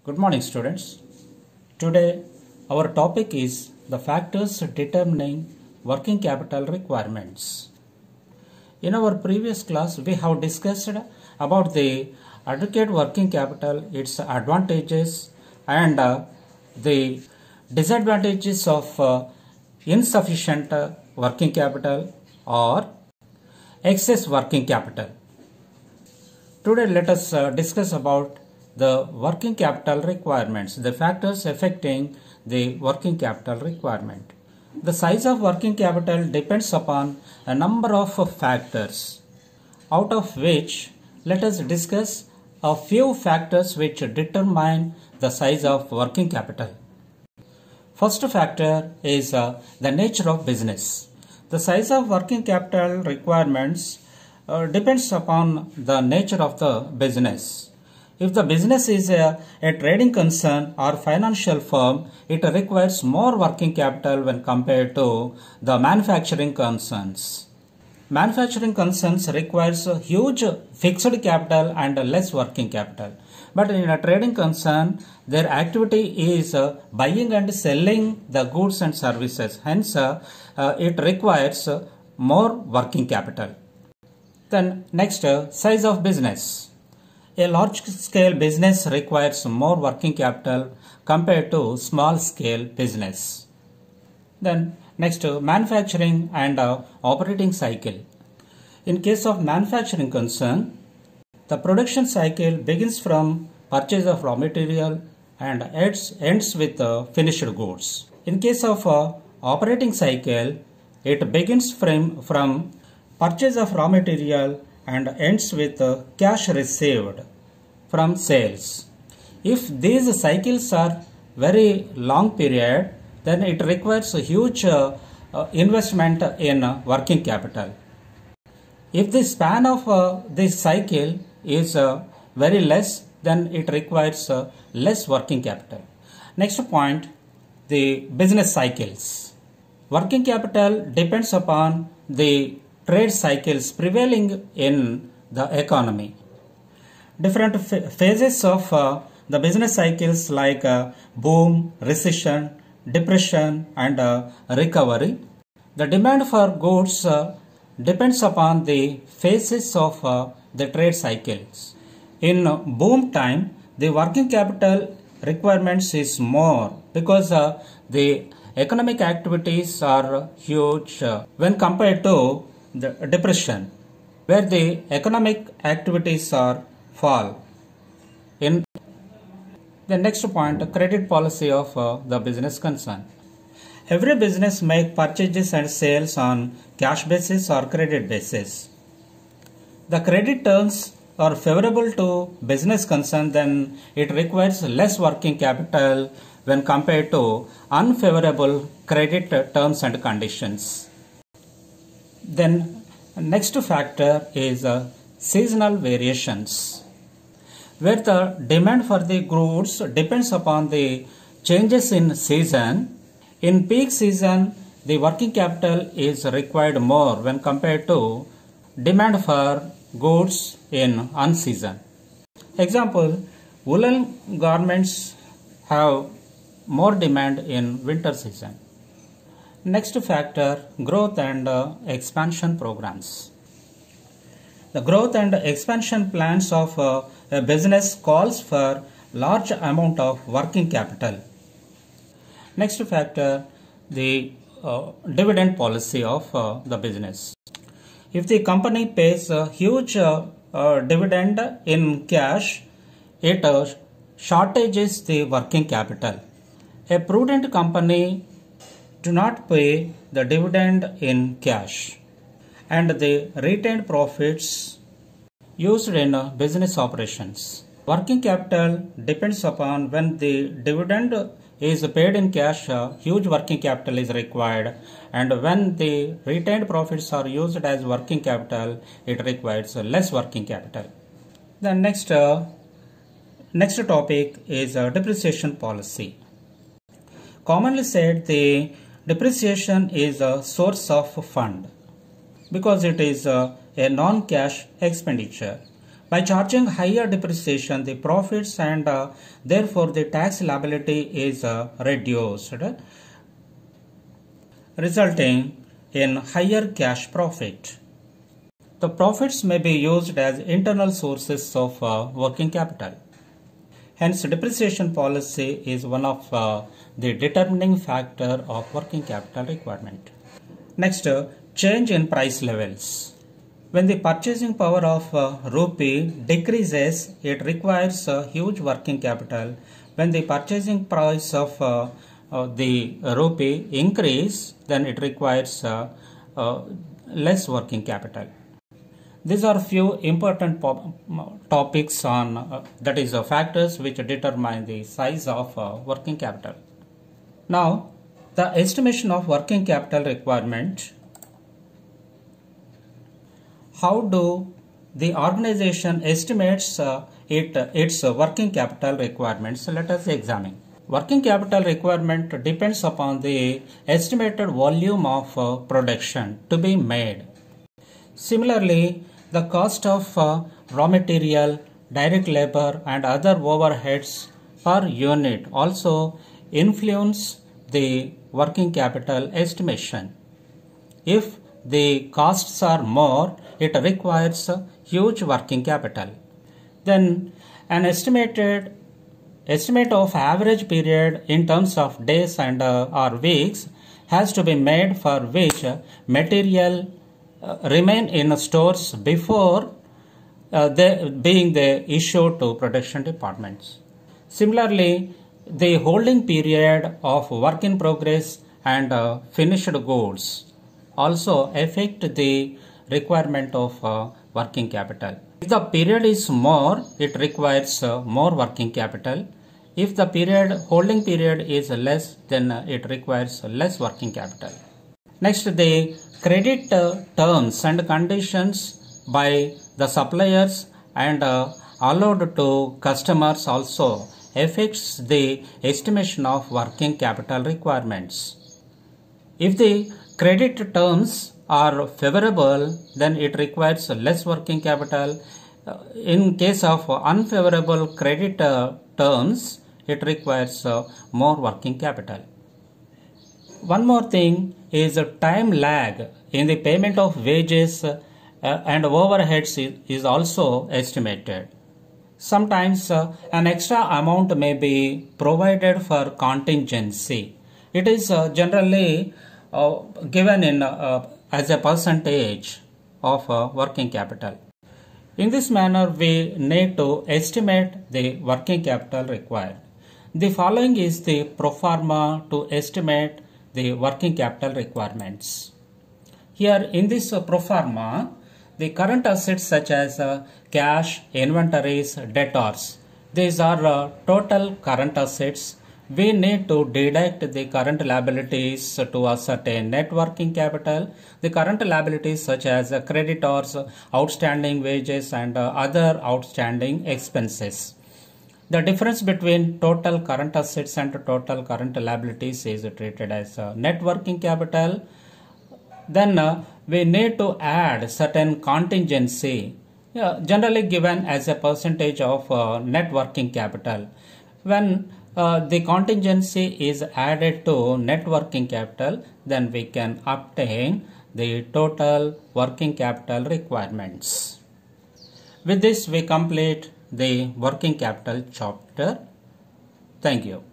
Good morning, students. Today our topic is the factors determining working capital requirements. In our previous class we have discussed about the adequate working capital, its advantages and the disadvantages of insufficient working capital or excess working capital. Today let us discuss about the working capital requirements, the factors affecting the working capital requirement. The size of working capital depends upon a number of factors, out of which let us discuss a few factors which determine the size of working capital. First factor is the nature of business. The size of working capital requirements depends upon the nature of the business. If the business is a trading concern or financial firm, it requires more working capital when compared to the manufacturing concerns. Manufacturing concerns requires a huge fixed capital and less working capital. But in a trading concern, their activity is buying and selling the goods and services. Hence, it requires more working capital. Then next, size of business. A large-scale business requires more working capital compared to small-scale business. Then next, manufacturing and operating cycle. In case of manufacturing concern, the production cycle begins from purchase of raw material and ends with finished goods. In case of operating cycle, it begins from purchase of raw material and ends with cash received from sales. If these cycles are very long period, then it requires a huge investment in working capital. If the span of this cycle is very less, then it requires less working capital. Next point, the business cycles. Working capital depends upon the trade cycles prevailing in the economy. Different phases of the business cycles like boom, recession, depression and recovery. The demand for goods depends upon the phases of the trade cycles. In boom time, the working capital requirements is more because the economic activities are huge when compared to the depression, where the economic activities are fall. In the next point, credit policy of the business concern. Every business makes purchases and sales on cash basis or credit basis. The credit terms are favorable to business concern, then it requires less working capital when compared to unfavorable credit terms and conditions. Then next factor is seasonal variations, where the demand for the goods depends upon the changes in season. In peak season, the working capital is required more when compared to demand for goods in unseason. Example, woolen garments have more demand in winter season. Next factor, growth and expansion programs. The growth and expansion plans of a business calls for large amount of working capital. Next factor, the dividend policy of the business. If the company pays a huge dividend in cash, it shortages the working capital. A prudent company do not pay the dividend in cash, and the retained profits used in business operations. Working capital depends upon when the dividend is paid in cash, huge working capital is required, and when the retained profits are used as working capital, it requires less working capital. The next topic is depreciation policy. Commonly said, the depreciation is a source of fund because it is a non-cash expenditure. By charging higher depreciation, the profits and therefore the tax liability is reduced, resulting in higher cash profit. The profits may be used as internal sources of working capital. Hence, depreciation policy is one of the determining factor of working capital requirement. Next, change in price levels. When the purchasing power of rupee decreases, it requires huge working capital. When the purchasing price of the rupee increase, then it requires less working capital. These are few important topics on that is factors which determine the size of working capital. Now, the estimation of working capital requirement. How do the organization estimates its working capital requirements? So let us examine. Working capital requirement depends upon the estimated volume of production to be made. Similarly, the cost of raw material, direct labor and other overheads per unit also influence the working capital estimation. If the costs are more, it requires huge working capital. Then an estimate of average period in terms of days and or weeks has to be made for which material remain in stores before being issued to production departments. Similarly, the holding period of work in progress and finished goods also affect the requirement of working capital. If the period is more, it requires more working capital. If the holding period is less, then it requires less working capital. Next, the credit terms and conditions by the suppliers and allowed to customers also affects the estimation of working capital requirements. If the credit terms are favorable, then it requires less working capital. In case of unfavorable credit terms, it requires more working capital. One more thing is a time lag in the payment of wages and overheads is also estimated. Sometimes an extra amount may be provided for contingency. It is generally given in as a percentage of working capital. In this manner, we need to estimate the working capital required. The following is the pro forma to estimate the working capital requirements. Here in this pro forma, the current assets such as cash, inventories, debtors, these are total current assets. We need to deduct the current liabilities to ascertain net working capital. The current liabilities such as creditors, outstanding wages and other outstanding expenses. The difference between total current assets and total current liabilities is treated as net working capital. Then we need to add certain contingency, generally given as a percentage of net working capital. When the contingency is added to net working capital, then we can obtain the total working capital requirements. With this, we complete the working capital chapter. Thank you.